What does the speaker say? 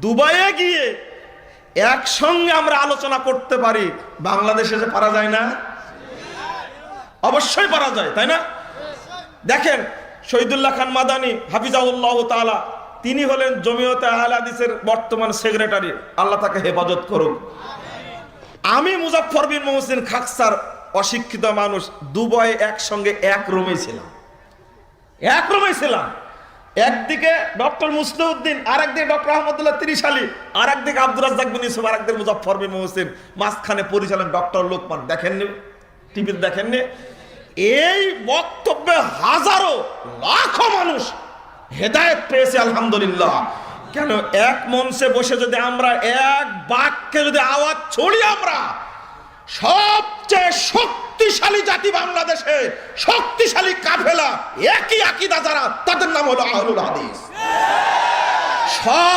দুবাইয়ে গিয়ে একসঙ্গে আমরা আলোচনা করতে পারি, বাংলাদেশে যে পারা যায় না? অবশ্যই পারা যায়, তাই না? দেখেন শহীদুল্লাহ খান মাদানী হাফিজাহুল্লাহ তাআলা, তিনি হলেন জমিয়তে আহলে হাদিসের বর্তমান সেক্রেটারি, আল্লাহ তাকে হেফাজত করুক। আমি মুজাফফর বিন মুহসিন খাকসার অশিক্ষিত মানুষ, দুবাইয়ে একসঙ্গে এক রুমে ছিলাম। একদিকে ডক্টর মুসলিউদ্দিন, আরেকদিকে ডক্টর আহমদুল্লাহ ত্রিশালী, আরেকদিকে আব্দুর রাজ্জাক বিন ইউসুফ, আরেকদিকে মুজাফফর বিন মুহসিন, মাঝখানে পরিচালক ডক্টর লোকমান। দেখেননি? টিভিতে দেখেননি? এই বক্তব্যে হাজারো লাখো মানুষ হেদায়েত পেয়েছে আলহামদুলিল্লাহ। কেন? এক মঞ্চে বসে যদি আমরা এক বাক্যে যদি আওয়াজ ছড়ি, আমরা সবচেয়ে শক্তিশালী জাতি বাংলাদেশে, শক্তিশালী কাফেলা, একই আকীদা যারা, তাদের নাম হলো আহলুল হাদিস। সব